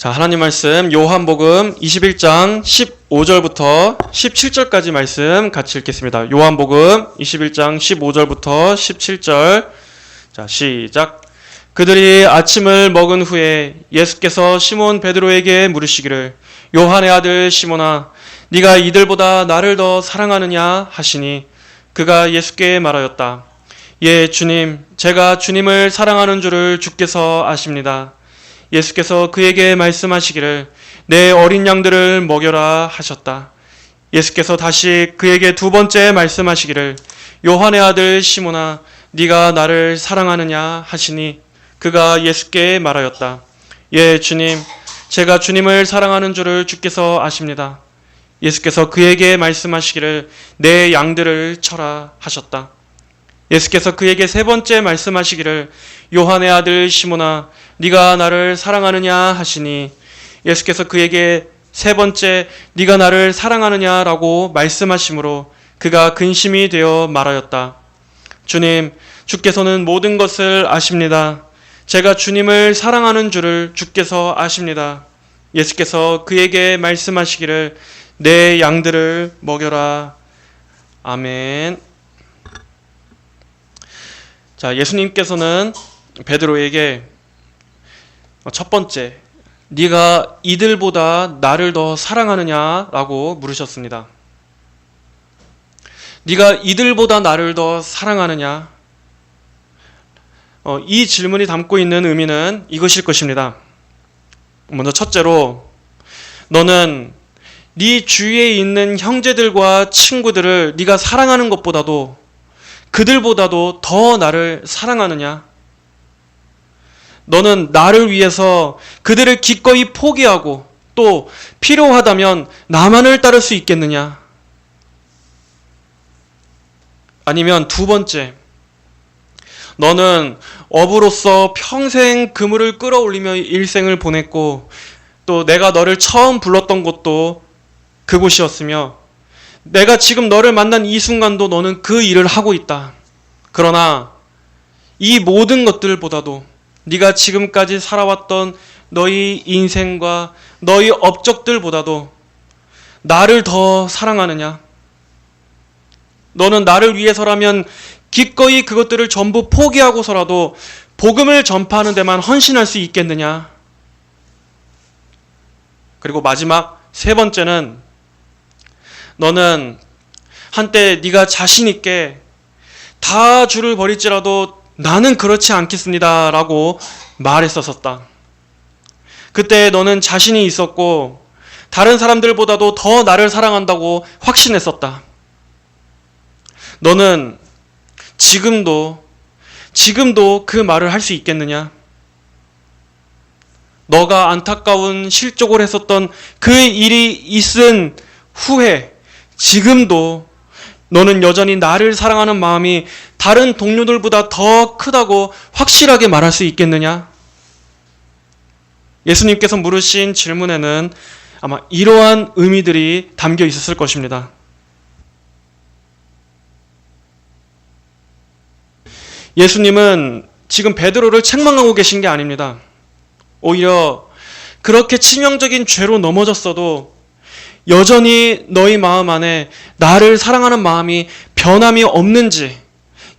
자, 하나님 말씀 요한복음 21장 15절부터 17절까지 말씀 같이 읽겠습니다. 요한복음 21장 15절부터 17절. 자, 시작. 그들이 아침을 먹은 후에 예수께서 시몬 베드로에게 물으시기를 요한의 아들 시몬아, 네가 이들보다 나를 더 사랑하느냐 하시니 그가 예수께 말하였다. 예, 주님, 제가 주님을 사랑하는 줄을 주께서 아십니다. 예수께서 그에게 말씀하시기를 내 어린 양들을 먹여라 하셨다. 예수께서 다시 그에게 두 번째 말씀하시기를 요한의 아들 시몬아, 네가 나를 사랑하느냐 하시니 그가 예수께 말하였다. 예, 주님, 제가 주님을 사랑하는 줄을 주께서 아십니다. 예수께서 그에게 말씀하시기를 내 양들을 쳐라 하셨다. 예수께서 그에게 세 번째 말씀하시기를 요한의 아들 시몬아, 네가 나를 사랑하느냐 하시니 예수께서 그에게 세 번째 네가 나를 사랑하느냐라고 말씀하심으로 그가 근심이 되어 말하였다. 주님, 주께서는 모든 것을 아십니다. 제가 주님을 사랑하는 줄을 주께서 아십니다. 예수께서 그에게 말씀하시기를 내 양들을 먹여라. 아멘. 자, 예수님께서는 베드로에게 첫 번째, 네가 이들보다 나를 더 사랑하느냐라고 물으셨습니다. 네가 이들보다 나를 더 사랑하느냐? 이 질문이 담고 있는 의미는 이것일 것입니다. 먼저 첫째로, 너는 네 주위에 있는 형제들과 친구들을 네가 사랑하는 것보다도 그들보다도 더 나를 사랑하느냐? 너는 나를 위해서 그들을 기꺼이 포기하고 또 필요하다면 나만을 따를 수 있겠느냐? 아니면 두 번째, 너는 어부로서 평생 그물을 끌어올리며 일생을 보냈고 또 내가 너를 처음 불렀던 곳도 그곳이었으며 내가 지금 너를 만난 이 순간도 너는 그 일을 하고 있다. 그러나 이 모든 것들보다도 네가 지금까지 살아왔던 너희 인생과 너희 업적들보다도 나를 더 사랑하느냐? 너는 나를 위해서라면 기꺼이 그것들을 전부 포기하고서라도 복음을 전파하는 데만 헌신할 수 있겠느냐? 그리고 마지막 세 번째는 너는 한때 네가 자신 있게 다 주를 버릴지라도 나는 그렇지 않겠습니다 라고 말했었다. 그때 너는 자신이 있었고 다른 사람들보다도 더 나를 사랑한다고 확신했었다. 너는 지금도 그 말을 할 수 있겠느냐? 너가 안타까운 실족을 했었던 그 일이 있은 후에 지금도 너는 여전히 나를 사랑하는 마음이 다른 동료들보다 더 크다고 확실하게 말할 수 있겠느냐? 예수님께서 물으신 질문에는 아마 이러한 의미들이 담겨 있었을 것입니다. 예수님은 지금 베드로를 책망하고 계신 게 아닙니다. 오히려 그렇게 치명적인 죄로 넘어졌어도 여전히 너희 마음 안에 나를 사랑하는 마음이 변함이 없는지,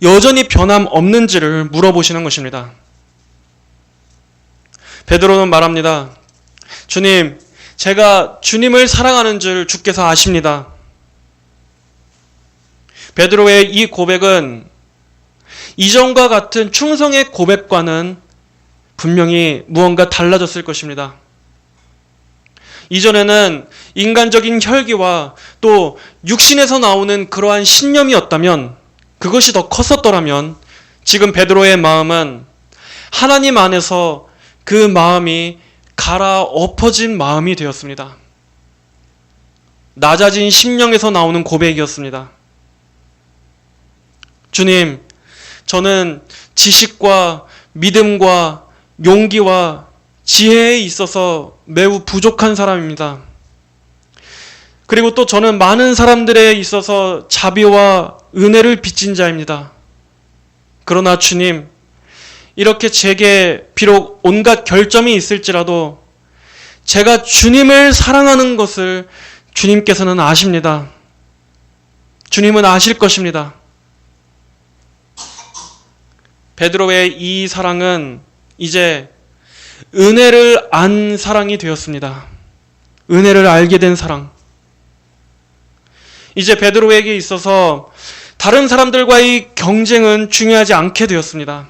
여전히 변함 없는지를 물어보시는 것입니다. 베드로는 말합니다. 주님, 제가 주님을 사랑하는 줄 주께서 아십니다. 베드로의 이 고백은 이전과 같은 충성의 고백과는 분명히 무언가 달라졌을 것입니다. 이전에는 인간적인 혈기와 또 육신에서 나오는 그러한 신념이었다면, 그것이 더 컸었더라면 지금 베드로의 마음은 하나님 안에서 그 마음이 갈아엎어진 마음이 되었습니다. 낮아진 심령에서 나오는 고백이었습니다. 주님, 저는 지식과 믿음과 용기와 지혜에 있어서 매우 부족한 사람입니다. 그리고 또 저는 많은 사람들에 있어서 자비와 은혜를 빚진 자입니다. 그러나 주님, 이렇게 제게 비록 온갖 결점이 있을지라도 제가 주님을 사랑하는 것을 주님께서는 아십니다. 주님은 아실 것입니다. 베드로의 이 사랑은 이제 은혜를 안 사랑이 되었습니다. 은혜를 알게 된 사랑. 이제 베드로에게 있어서 다른 사람들과의 경쟁은 중요하지 않게 되었습니다.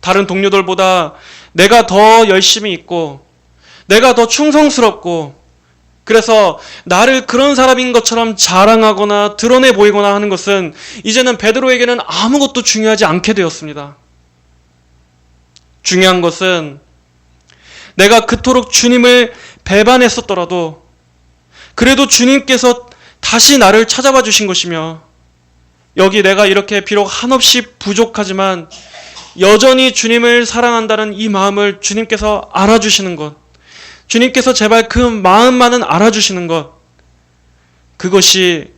다른 동료들보다 내가 더 열심히 있고 내가 더 충성스럽고 그래서 나를 그런 사람인 것처럼 자랑하거나 드러내 보이거나 하는 것은 이제는 베드로에게는 아무것도 중요하지 않게 되었습니다. 중요한 것은 내가 그토록 주님을 배반했었더라도 그래도 주님께서 다시 나를 찾아봐 주신 것이며 여기 내가 이렇게 비록 한없이 부족하지만 여전히 주님을 사랑한다는 이 마음을 주님께서 알아주시는 것, 주님께서 제발 그 마음만은 알아주시는 것, 그것이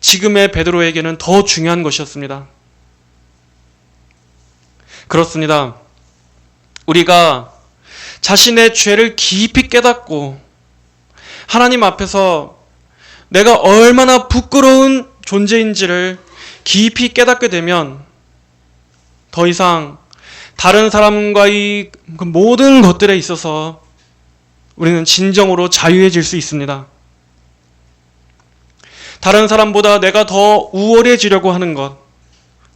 지금의 베드로에게는 더 중요한 것이었습니다. 그렇습니다. 우리가 자신의 죄를 깊이 깨닫고 하나님 앞에서 내가 얼마나 부끄러운 존재인지를 깊이 깨닫게 되면 더 이상 다른 사람과의 그 모든 것들에 있어서 우리는 진정으로 자유해질 수 있습니다. 다른 사람보다 내가 더 우월해지려고 하는 것,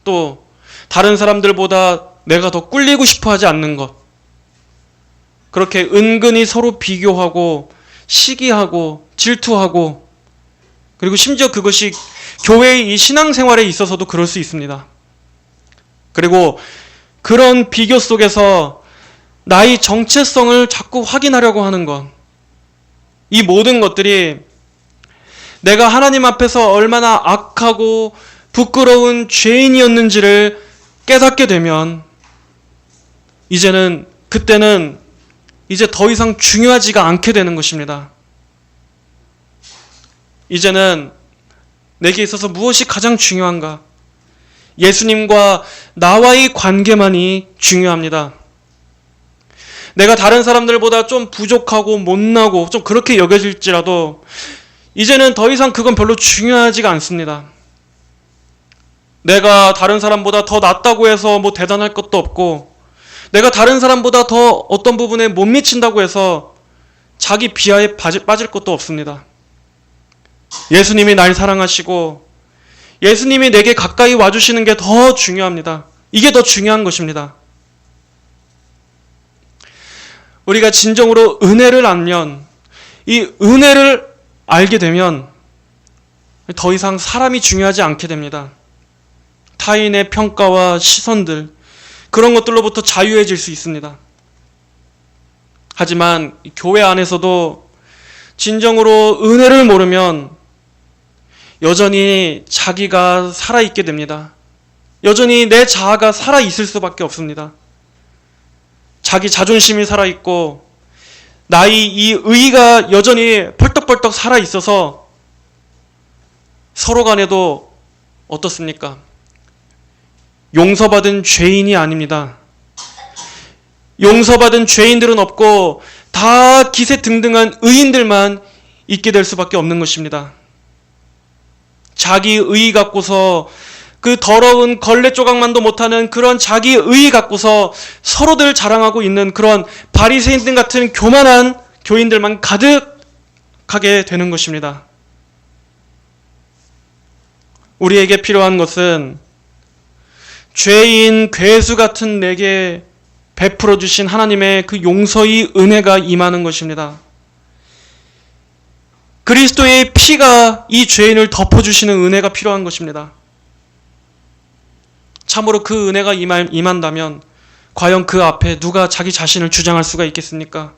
또 다른 사람들보다 내가 더 꿀리고 싶어 하지 않는 것, 그렇게 은근히 서로 비교하고 시기하고 질투하고 그리고 심지어 그것이 교회의 이 신앙생활에 있어서도 그럴 수 있습니다. 그리고 그런 비교 속에서 나의 정체성을 자꾸 확인하려고 하는 것, 이 모든 것들이 내가 하나님 앞에서 얼마나 악하고 부끄러운 죄인이었는지를 깨닫게 되면 그때는 이제 더 이상 중요하지가 않게 되는 것입니다. 이제는 내게 있어서 무엇이 가장 중요한가? 예수님과 나와의 관계만이 중요합니다. 내가 다른 사람들보다 좀 부족하고 못나고 좀 그렇게 여겨질지라도 이제는 더 이상 그건 별로 중요하지가 않습니다. 내가 다른 사람보다 더 낫다고 해서 뭐 대단할 것도 없고 내가 다른 사람보다 더 어떤 부분에 못 미친다고 해서 자기 비하에 빠질 것도 없습니다. 예수님이 날 사랑하시고 예수님이 내게 가까이 와주시는 게 더 중요합니다. 이게 더 중요한 것입니다. 우리가 진정으로 은혜를 알면, 이 은혜를 알게 되면 더 이상 사람이 중요하지 않게 됩니다. 타인의 평가와 시선들, 그런 것들로부터 자유해질 수 있습니다. 하지만 교회 안에서도 진정으로 은혜를 모르면 여전히 자기가 살아있게 됩니다. 여전히 내 자아가 살아있을 수밖에 없습니다. 자기 자존심이 살아있고 나의 이 의의가 여전히 펄떡펄떡 살아있어서 서로 간에도 어떻습니까? 용서받은 죄인이 아닙니다. 용서받은 죄인들은 없고 다 기세등등한 의인들만 있게 될 수밖에 없는 것입니다. 자기 의의 갖고서 그 더러운 걸레 조각만도 못하는 그런 자기 의의 갖고서 서로들 자랑하고 있는 그런 바리새인들 같은 교만한 교인들만 가득하게 되는 것입니다. 우리에게 필요한 것은 죄인 괴수 같은 내게 베풀어 주신 하나님의 그 용서의 은혜가 임하는 것입니다. 그리스도의 피가 이 죄인을 덮어주시는 은혜가 필요한 것입니다. 참으로 그 은혜가 임한다면 과연 그 앞에 누가 자기 자신을 주장할 수가 있겠습니까?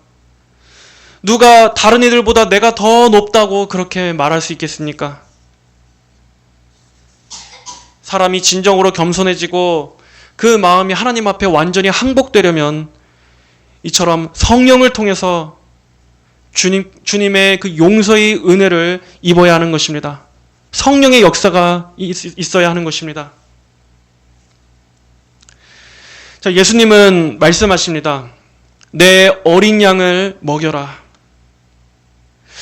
누가 다른 이들보다 내가 더 높다고 그렇게 말할 수 있겠습니까? 사람이 진정으로 겸손해지고 그 마음이 하나님 앞에 완전히 항복되려면 이처럼 성령을 통해서 주님의 그 용서의 은혜를 입어야 하는 것입니다. 성령의 역사가 있어야 하는 것입니다. 자, 예수님은 말씀하십니다. 내 어린 양을 먹여라.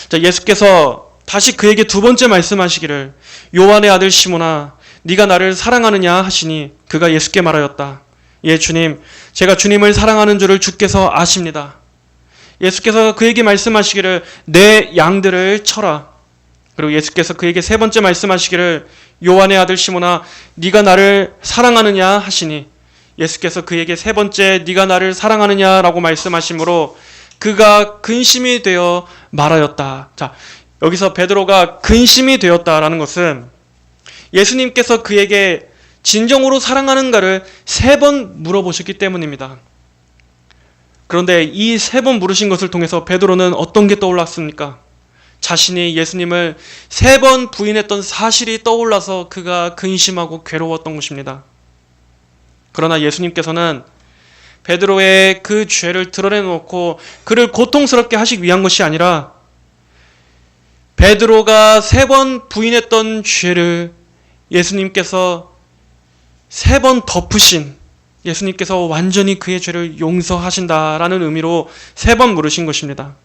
자, 예수께서 다시 그에게 두 번째 말씀하시기를 요한의 아들 시몬아 네가 나를 사랑하느냐 하시니 그가 예수께 말하였다. 예 주님, 제가 주님을 사랑하는 줄을 주께서 아십니다. 예수께서 그에게 말씀하시기를 내 양들을 쳐라. 그리고 예수께서 그에게 세 번째 말씀하시기를 요한의 아들 시몬아 네가 나를 사랑하느냐 하시니 예수께서 그에게 세 번째 네가 나를 사랑하느냐라고 말씀하시므로 그가 근심이 되어 말하였다. 자, 여기서 베드로가 근심이 되었다라는 것은 예수님께서 그에게 진정으로 사랑하는가를 3번 물어보셨기 때문입니다. 그런데 이 3번 물으신 것을 통해서 베드로는 어떤 게 떠올랐습니까? 자신이 예수님을 3번 부인했던 사실이 떠올라서 그가 근심하고 괴로웠던 것입니다. 그러나 예수님께서는 베드로의 그 죄를 드러내놓고 그를 고통스럽게 하시기 위한 것이 아니라 베드로가 3번 부인했던 죄를 예수님께서 3번 덮으신, 예수님께서 완전히 그의 죄를 용서하신다라는 의미로 3번 물으신 것입니다.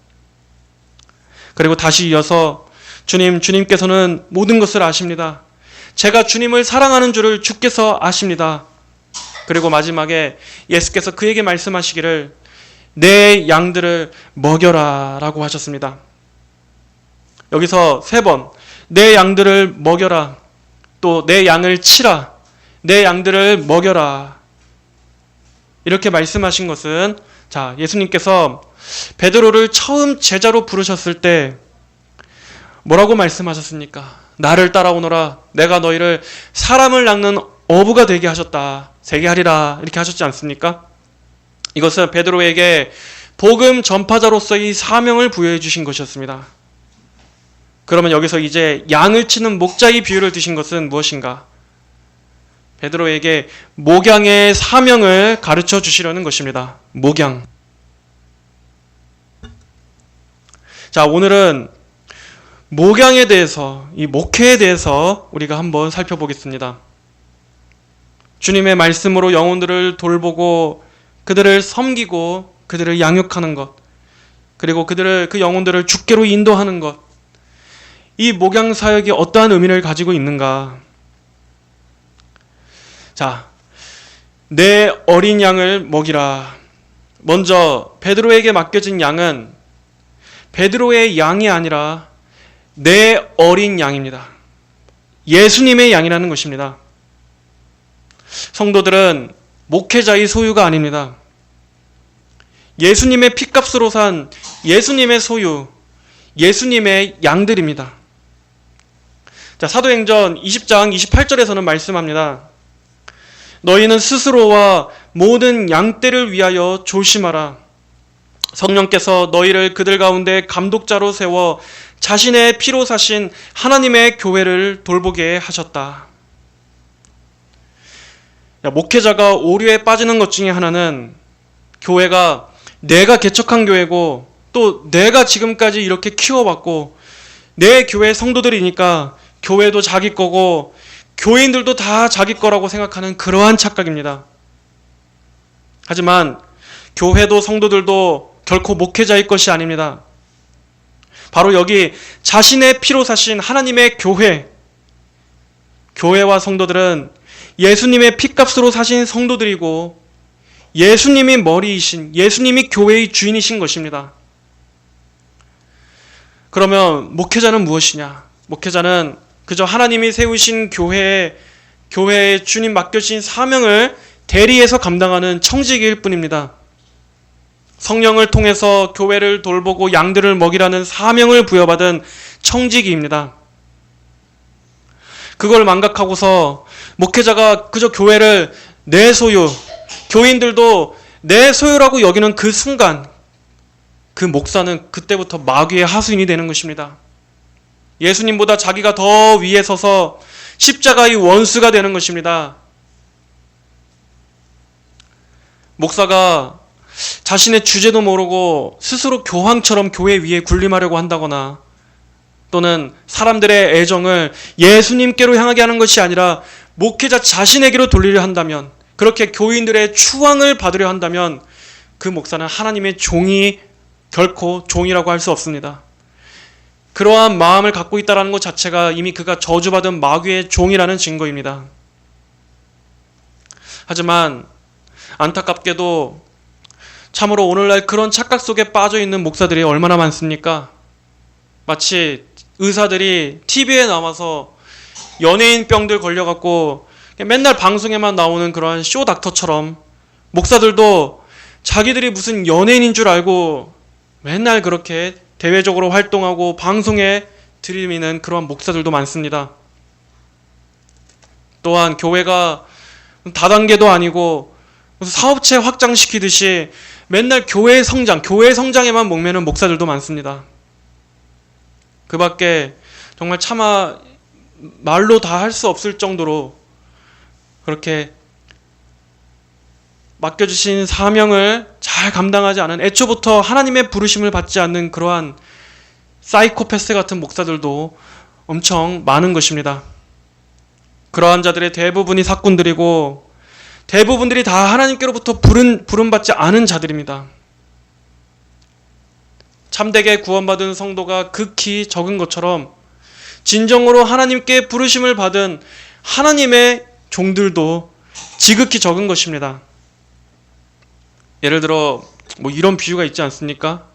그리고 다시 이어서 주님께서는 모든 것을 아십니다. 제가 주님을 사랑하는 줄을 주께서 아십니다. 그리고 마지막에 예수께서 그에게 말씀하시기를 내 양들을 먹여라 라고 하셨습니다. 여기서 3번 내 양들을 먹여라, 또 내 양을 치라, 내 양들을 먹여라 이렇게 말씀하신 것은, 자, 예수님께서 베드로를 처음 제자로 부르셨을 때 뭐라고 말씀하셨습니까? 나를 따라오너라, 내가 너희를 사람을 낚는 어부가 되게 하셨다, 되게 하리라 이렇게 하셨지 않습니까? 이것은 베드로에게 복음 전파자로서의 사명을 부여해 주신 것이었습니다. 그러면 여기서 이제 양을 치는 목자의 비유를 드신 것은 무엇인가? 베드로에게 목양의 사명을 가르쳐 주시려는 것입니다. 목양. 자, 오늘은 목양에 대해서, 이 목회에 대해서 우리가 한번 살펴보겠습니다. 주님의 말씀으로 영혼들을 돌보고 그들을 섬기고 그들을 양육하는 것, 그리고 그 영혼들을 주께로 인도하는 것, 이 목양 사역이 어떠한 의미를 가지고 있는가? 자, 내 어린 양을 먹이라. 먼저 베드로에게 맡겨진 양은 베드로의 양이 아니라 내 어린 양입니다. 예수님의 양이라는 것입니다. 성도들은 목회자의 소유가 아닙니다. 예수님의 핏값으로 산 예수님의 소유, 예수님의 양들입니다. 자, 사도행전 20장 28절에서는 말씀합니다. 너희는 스스로와 모든 양떼를 위하여 조심하라. 성령께서 너희를 그들 가운데 감독자로 세워 자신의 피로 사신 하나님의 교회를 돌보게 하셨다. 목회자가 오류에 빠지는 것 중에 하나는 교회가 내가 개척한 교회고 또 내가 지금까지 이렇게 키워왔고 내 교회 성도들이니까 교회도 자기 거고 교인들도 다 자기 거라고 생각하는 그러한 착각입니다. 하지만 교회도 성도들도 결코 목회자의 것이 아닙니다. 바로 여기 자신의 피로 사신 하나님의 교회와 성도들은 예수님의 핏값으로 사신 성도들이고 예수님이 머리이신, 예수님이 교회의 주인이신 것입니다. 그러면 목회자는 무엇이냐? 목회자는 그저 하나님이 세우신 교회에 주님 맡겨주신 사명을 대리해서 감당하는 청지기일 뿐입니다. 성령을 통해서 교회를 돌보고 양들을 먹이라는 사명을 부여받은 청지기입니다. 그걸 망각하고서 목회자가 그저 교회를 내 소유, 교인들도 내 소유라고 여기는 그 순간 그 목사는 그때부터 마귀의 하수인이 되는 것입니다. 예수님보다 자기가 더 위에 서서 십자가의 원수가 되는 것입니다. 목사가 자신의 주제도 모르고 스스로 교황처럼 교회 위에 군림하려고 한다거나 또는 사람들의 애정을 예수님께로 향하게 하는 것이 아니라 목회자 자신에게로 돌리려 한다면, 그렇게 교인들의 추앙을 받으려 한다면 그 목사는 하나님의 종이 결코 종이라고 할 수 없습니다. 그러한 마음을 갖고 있다는 것 자체가 이미 그가 저주받은 마귀의 종이라는 증거입니다. 하지만 안타깝게도 참으로 오늘날 그런 착각 속에 빠져 있는 목사들이 얼마나 많습니까? 마치 의사들이 TV에 나와서 연예인병들 걸려갖고 맨날 방송에만 나오는 그러한 쇼 닥터처럼 목사들도 자기들이 무슨 연예인인 줄 알고 맨날 그렇게 대외적으로 활동하고 방송에 들이미는 그러한 목사들도 많습니다. 또한 교회가 다단계도 아니고 사업체 확장시키듯이 맨날 교회 성장에만 목매는 목사들도 많습니다. 그 밖에 정말 차마 말로 다 할 수 없을 정도로 그렇게 맡겨주신 사명을 잘 감당하지 않은, 애초부터 하나님의 부르심을 받지 않는 그러한 사이코패스 같은 목사들도 엄청 많은 것입니다. 그러한 자들의 대부분이 사꾼들이고 대부분들이 다 하나님께로부터 부름받지 않은 자들입니다. 참되게 구원받은 성도가 극히 적은 것처럼 진정으로 하나님께 부르심을 받은 하나님의 종들도 지극히 적은 것입니다. 예를 들어 뭐 이런 비유가 있지 않습니까?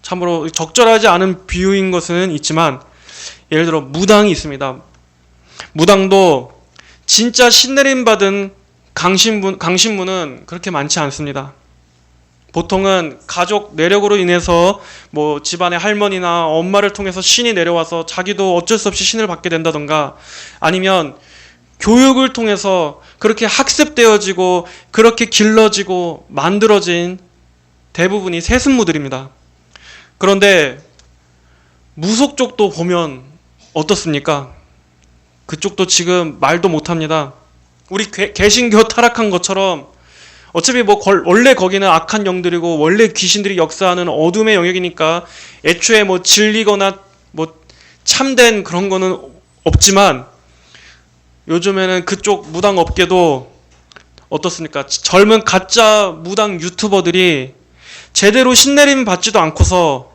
참으로 적절하지 않은 비유인 것은 있지만, 예를 들어 무당이 있습니다. 무당도 진짜 신내림 받은 강신부는 그렇게 많지 않습니다. 보통은 가족 내력으로 인해서 뭐 집안의 할머니나 엄마를 통해서 신이 내려와서 자기도 어쩔 수 없이 신을 받게 된다던가, 아니면 교육을 통해서 그렇게 학습되어지고 그렇게 길러지고 만들어진 대부분이 세습무들입니다. 그런데 무속 쪽도 보면 어떻습니까? 그쪽도 지금 말도 못합니다. 우리 개신교 타락한 것처럼 어차피 뭐 원래 거기는 악한 영들이고 원래 귀신들이 역사하는 어둠의 영역이니까 애초에 뭐 진리거나 뭐 참된 그런 거는 없지만, 요즘에는 그쪽 무당 업계도 어떻습니까? 젊은 가짜 무당 유튜버들이 제대로 신내림 받지도 않고서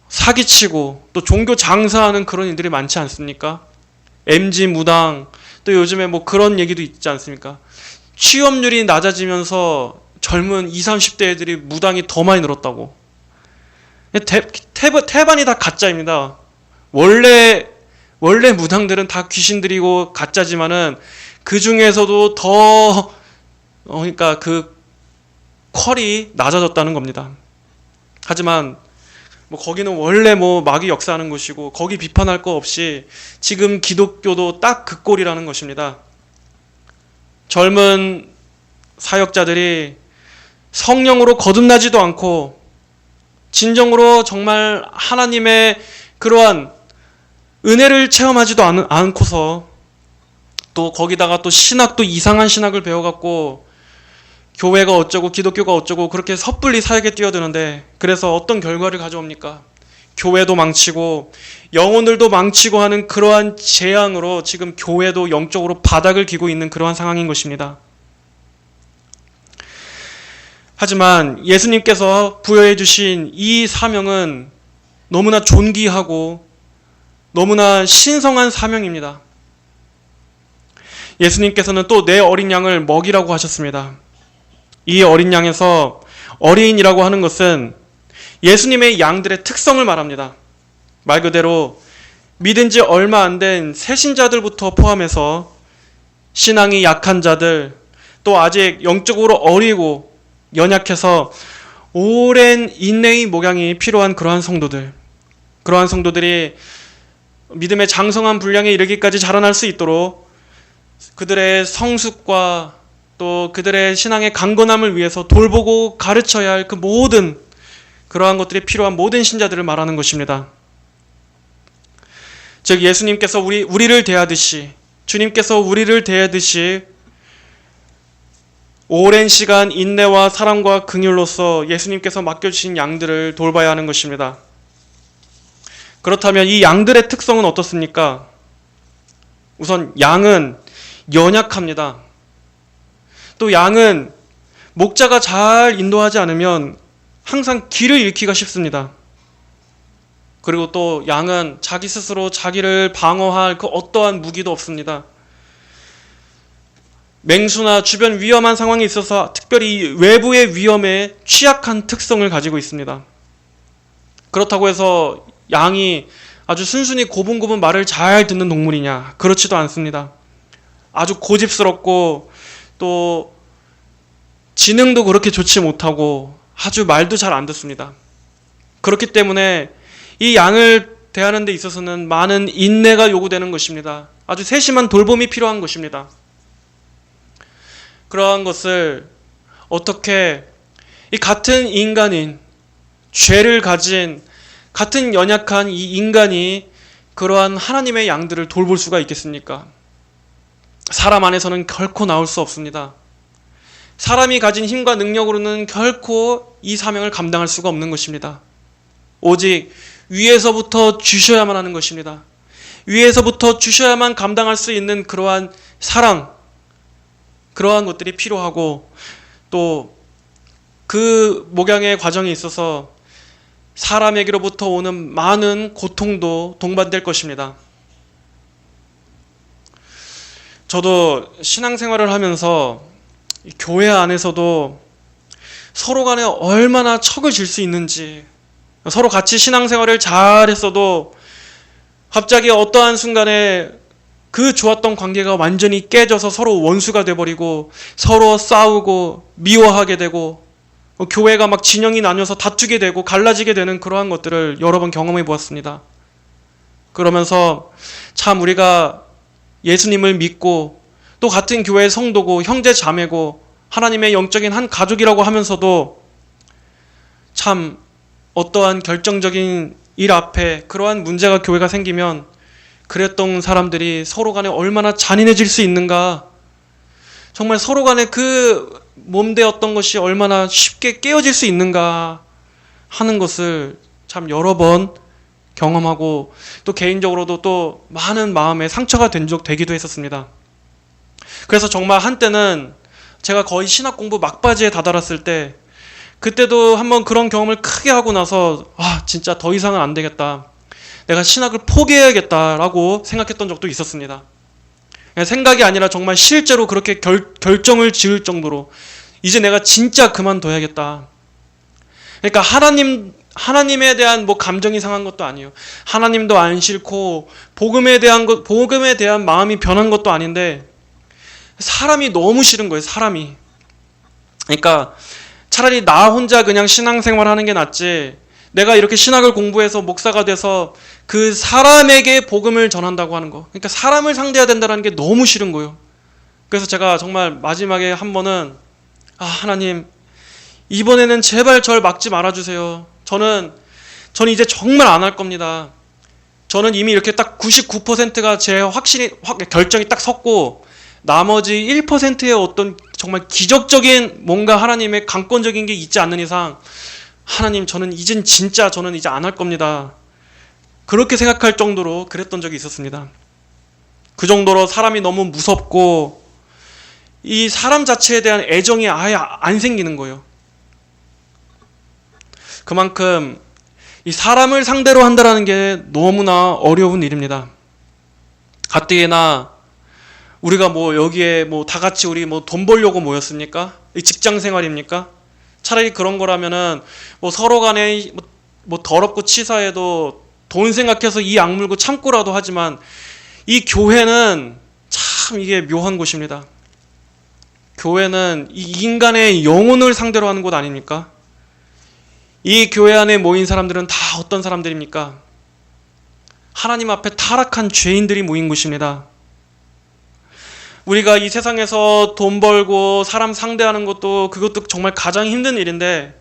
사기치고 또 종교 장사하는 그런 일들이 많지 않습니까? MG 무당, 또 요즘에 뭐 그런 얘기도 있지 않습니까? 취업률이 낮아지면서 젊은 20, 30대 애들이 무당이 더 많이 늘었다고. 태반이 다 가짜입니다. 원래 무당들은 다 귀신들이고 가짜지만은 그 중에서도 더 그러니까 그 퀄이 낮아졌다는 겁니다. 하지만 뭐 거기는 원래 뭐 마귀 역사하는 곳이고 거기 비판할 거 없이 지금 기독교도 딱 그 꼴이라는 것입니다. 젊은 사역자들이 성령으로 거듭나지도 않고 진정으로 정말 하나님의 그러한 은혜를 체험하지도 않고서 또 거기다가 또 신학도 이상한 신학을 배워갖고 교회가 어쩌고 기독교가 어쩌고 그렇게 섣불리 사역에 뛰어드는데, 그래서 어떤 결과를 가져옵니까? 교회도 망치고 영혼들도 망치고 하는 그러한 재앙으로 지금 교회도 영적으로 바닥을 기고 있는 그러한 상황인 것입니다. 하지만 예수님께서 부여해 주신 이 사명은 너무나 존귀하고 너무나 신성한 사명입니다. 예수님께서는 또 내 어린 양을 먹이라고 하셨습니다. 이 어린 양에서 어린이라고 하는 것은 예수님의 양들의 특성을 말합니다. 말 그대로 믿은 지 얼마 안 된 새신자들부터 포함해서 신앙이 약한 자들, 또 아직 영적으로 어리고 연약해서 오랜 인내의 목양이 필요한 그러한 성도들이 믿음의 장성한 분량에 이르기까지 자라날 수 있도록 그들의 성숙과 또 그들의 신앙의 강건함을 위해서 돌보고 가르쳐야 할 그 모든 그러한 것들이 필요한 모든 신자들을 말하는 것입니다. 즉 예수님께서 우리를 대하듯이, 주님께서 우리를 대하듯이 오랜 시간 인내와 사랑과 긍휼로서 예수님께서 맡겨주신 양들을 돌봐야 하는 것입니다. 그렇다면 이 양들의 특성은 어떻습니까? 우선 양은 연약합니다. 또 양은 목자가 잘 인도하지 않으면 항상 길을 잃기가 쉽습니다. 그리고 또 양은 자기 스스로 자기를 방어할 그 어떠한 무기도 없습니다. 맹수나 주변 위험한 상황에 있어서 특별히 외부의 위험에 취약한 특성을 가지고 있습니다. 그렇다고 해서 양이 아주 순순히 고분고분 말을 잘 듣는 동물이냐? 그렇지도 않습니다. 아주 고집스럽고 또 지능도 그렇게 좋지 못하고 아주 말도 잘 안 듣습니다. 그렇기 때문에 이 양을 대하는 데 있어서는 많은 인내가 요구되는 것입니다. 아주 세심한 돌봄이 필요한 것입니다. 그러한 것을 어떻게 이 같은 인간인, 죄를 가진 같은 연약한 이 인간이 그러한 하나님의 양들을 돌볼 수가 있겠습니까? 사람 안에서는 결코 나올 수 없습니다. 사람이 가진 힘과 능력으로는 결코 이 사명을 감당할 수가 없는 것입니다. 오직 위에서부터 주셔야만 하는 것입니다. 위에서부터 주셔야만 감당할 수 있는 그러한 사랑, 그러한 것들이 필요하고 또 그 목양의 과정에 있어서 사람에게로부터 오는 많은 고통도 동반될 것입니다. 저도 신앙생활을 하면서 교회 안에서도 서로 간에 얼마나 척을 질 수 있는지, 서로 같이 신앙생활을 잘 했어도 갑자기 어떠한 순간에 그 좋았던 관계가 완전히 깨져서 서로 원수가 돼버리고 서로 싸우고 미워하게 되고 교회가 막 진영이 나뉘어서 다투게 되고 갈라지게 되는 그러한 것들을 여러 번 경험해 보았습니다. 그러면서 참 우리가 예수님을 믿고 또 같은 교회의 성도고 형제 자매고 하나님의 영적인 한 가족이라고 하면서도 참 어떠한 결정적인 일 앞에 그러한 문제가 교회가 생기면 그랬던 사람들이 서로 간에 얼마나 잔인해질 수 있는가, 정말 서로 간에 그 몸되었던 것이 얼마나 쉽게 깨어질 수 있는가 하는 것을 참 여러 번 경험하고 또 개인적으로도 또 많은 마음에 상처가 되기도 했었습니다. 그래서 정말 한때는 제가 거의 신학 공부 막바지에 다다랐을 때 그때도 한번 그런 경험을 크게 하고 나서 진짜 더 이상은 안 되겠다, 내가 신학을 포기해야겠다라고 생각했던 적도 있었습니다. 생각이 아니라 정말 실제로 그렇게 결정을 지을 정도로 이제 내가 진짜 그만둬야겠다. 그러니까 하나님에 대한 뭐 감정이 상한 것도 아니에요. 하나님도 안 싫고 복음에 대한 마음이 변한 것도 아닌데 사람이 너무 싫은 거예요. 사람이. 그러니까 차라리 나 혼자 그냥 신앙생활 하는 게 낫지, 내가 이렇게 신학을 공부해서 목사가 돼서 그 사람에게 복음을 전한다고 하는 거, 그러니까 사람을 상대해야 된다는 게 너무 싫은 거예요. 그래서 제가 정말 마지막에 한 번은 하나님, 이번에는 제발 절 막지 말아주세요. 저는 이제 정말 안 할 겁니다. 저는 이미 이렇게 딱 99%가 제 결정이 딱 섰고 나머지 1%의 어떤 정말 기적적인 뭔가 하나님의 강권적인 게 있지 않는 이상 하나님, 저는 이제 안 할 겁니다. 그렇게 생각할 정도로 그랬던 적이 있었습니다. 그 정도로 사람이 너무 무섭고 이 사람 자체에 대한 애정이 아예 안 생기는 거예요. 그만큼 이 사람을 상대로 한다는 게 너무나 어려운 일입니다. 가뜩이나 우리가 뭐 여기에 뭐 다 같이 우리 뭐 돈 벌려고 모였습니까? 직장 생활입니까? 차라리 그런 거라면은 뭐 서로 간에 뭐 더럽고 치사해도 돈 생각해서 이 악물고 참고라도 하지만 이 교회는 참 이게 묘한 곳입니다. 교회는 이 인간의 영혼을 상대로 하는 곳 아닙니까? 이 교회 안에 모인 사람들은 다 어떤 사람들입니까? 하나님 앞에 타락한 죄인들이 모인 곳입니다. 우리가 이 세상에서 돈 벌고 사람 상대하는 그것도 정말 가장 힘든 일인데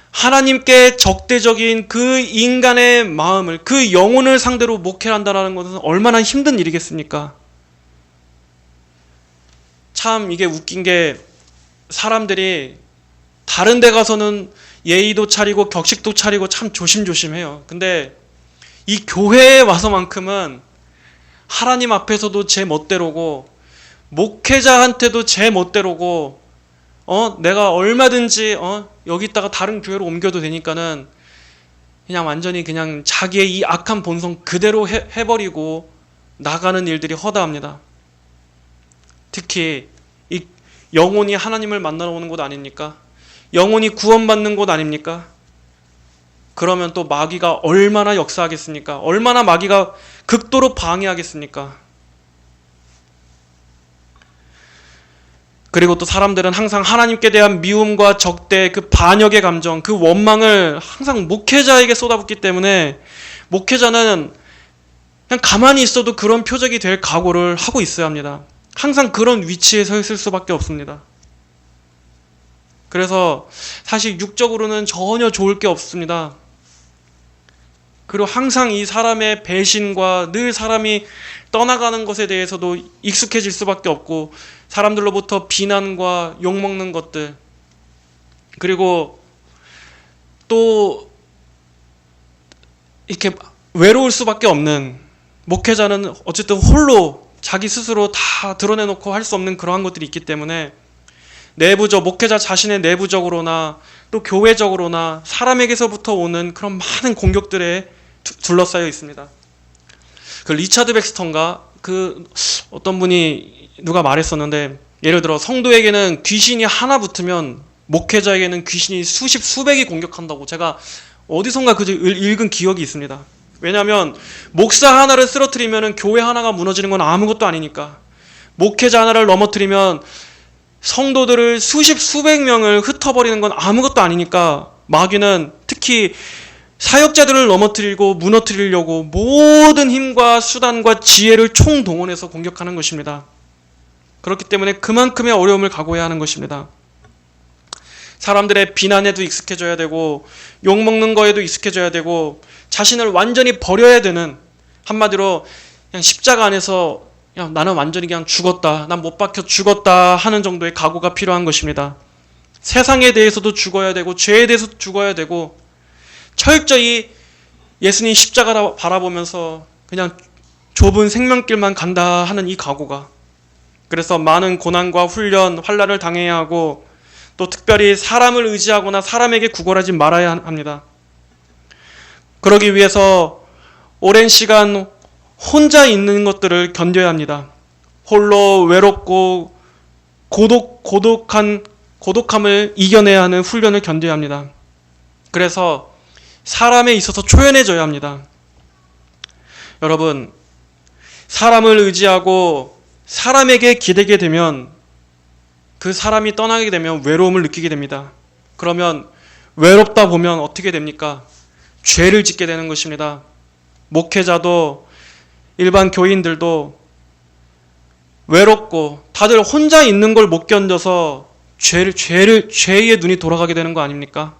하나님께 적대적인 그 인간의 마음을, 그 영혼을 상대로 목회를 한다는 것은 얼마나 힘든 일이겠습니까? 참 이게 웃긴 게 사람들이 다른 데 가서는 예의도 차리고 격식도 차리고 참 조심조심해요. 근데 이 교회에 와서만큼은 하나님 앞에서도 제 멋대로고 목회자한테도 제 멋대로고 내가 얼마든지 여기다가 다른 교회로 옮겨도 되니까는 그냥 완전히 그냥 자기의 이 악한 본성 그대로 해버리고 나가는 일들이 허다합니다. 특히 이 영혼이 하나님을 만나러 오는 곳 아닙니까? 영혼이 구원받는 곳 아닙니까? 그러면 또 마귀가 얼마나 역사하겠습니까? 얼마나 마귀가 극도로 방해하겠습니까? 그리고 또 사람들은 항상 하나님께 대한 미움과 적대, 그 반역의 감정, 그 원망을 항상 목회자에게 쏟아붓기 때문에 목회자는 그냥 가만히 있어도 그런 표적이 될 각오를 하고 있어야 합니다. 항상 그런 위치에 서 있을 수밖에 없습니다. 그래서 사실 육적으로는 전혀 좋을 게 없습니다. 그리고 항상 이 사람의 배신과 늘 사람이 떠나가는 것에 대해서도 익숙해질 수밖에 없고 사람들로부터 비난과 욕먹는 것들 그리고 또 이렇게 외로울 수밖에 없는 목회자는 어쨌든 홀로 자기 스스로 다 드러내놓고 할 수 없는 그러한 것들이 있기 때문에 목회자 자신의 내부적으로나 또 교회적으로나 사람에게서부터 오는 그런 많은 공격들에 둘러싸여 있습니다. 그 리차드 백스턴가 어떤 분이 누가 말했었는데 예를 들어 성도에게는 귀신이 하나 붙으면 목회자에게는 귀신이 수십 수백이 공격한다고 제가 어디선가 읽은 기억이 있습니다. 왜냐하면 목사 하나를 쓰러뜨리면 교회 하나가 무너지는 건 아무것도 아니니까 목회자 하나를 넘어뜨리면 성도들을 수십 수백 명을 흩어버리는 건 아무것도 아니니까 마귀는 특히 사역자들을 넘어뜨리고 무너뜨리려고 모든 힘과 수단과 지혜를 총동원해서 공격하는 것입니다. 그렇기 때문에 그만큼의 어려움을 각오해야 하는 것입니다. 사람들의 비난에도 익숙해져야 되고 욕먹는 거에도 익숙해져야 되고 자신을 완전히 버려야 되는 한마디로 그냥 십자가 안에서 그냥 나는 완전히 그냥 죽었다. 난 못 박혀 죽었다 하는 정도의 각오가 필요한 것입니다. 세상에 대해서도 죽어야 되고 죄에 대해서도 죽어야 되고 철저히 예수님 십자가를 바라보면서 그냥 좁은 생명길만 간다 하는 이 각오가 그래서 많은 고난과 훈련, 환난을 당해야 하고 또 특별히 사람을 의지하거나 사람에게 구걸하지 말아야 합니다. 그러기 위해서 오랜 시간 혼자 있는 것들을 견뎌야 합니다. 홀로 외롭고 고독함을 이겨내야 하는 훈련을 견뎌야 합니다. 그래서 사람에 있어서 초연해져야 합니다. 여러분, 사람을 의지하고 사람에게 기대게 되면 그 사람이 떠나게 되면 외로움을 느끼게 됩니다. 그러면 외롭다 보면 어떻게 됩니까? 죄를 짓게 되는 것입니다. 목회자도 일반 교인들도 외롭고 다들 혼자 있는 걸 못 견뎌서 죄의 눈이 돌아가게 되는 거 아닙니까?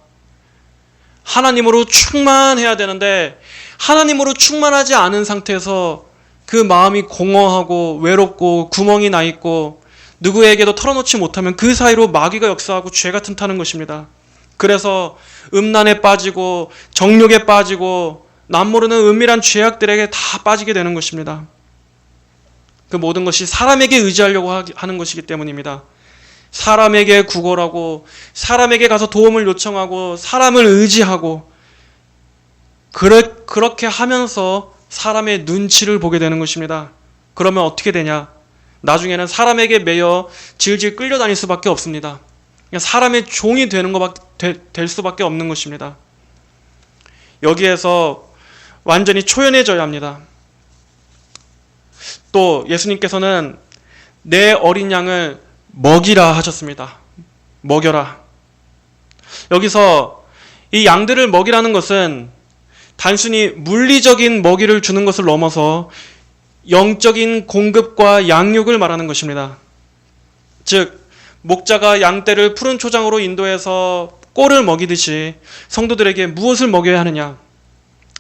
하나님으로 충만해야 되는데 하나님으로 충만하지 않은 상태에서 그 마음이 공허하고 외롭고 구멍이 나 있고 누구에게도 털어놓지 못하면 그 사이로 마귀가 역사하고 죄가 틈타는 것입니다. 그래서 음란에 빠지고 정욕에 빠지고 남 모르는 은밀한 죄악들에게 다 빠지게 되는 것입니다. 그 모든 것이 사람에게 의지하려고 하는 것이기 때문입니다. 사람에게 구걸하고 사람에게 가서 도움을 요청하고 사람을 의지하고 그렇게 하면서 사람의 눈치를 보게 되는 것입니다. 그러면 어떻게 되냐? 나중에는 사람에게 매여 질질 끌려다닐 수밖에 없습니다. 사람의 종이 될 수밖에 없는 것입니다. 여기에서 완전히 초연해져야 합니다. 또 예수님께서는 내 어린 양을 먹이라 하셨습니다. 먹여라. 여기서 이 양들을 먹이라는 것은 단순히 물리적인 먹이를 주는 것을 넘어서 영적인 공급과 양육을 말하는 것입니다. 즉 목자가 양떼를 푸른 초장으로 인도해서 꼴을 먹이듯이 성도들에게 무엇을 먹여야 하느냐?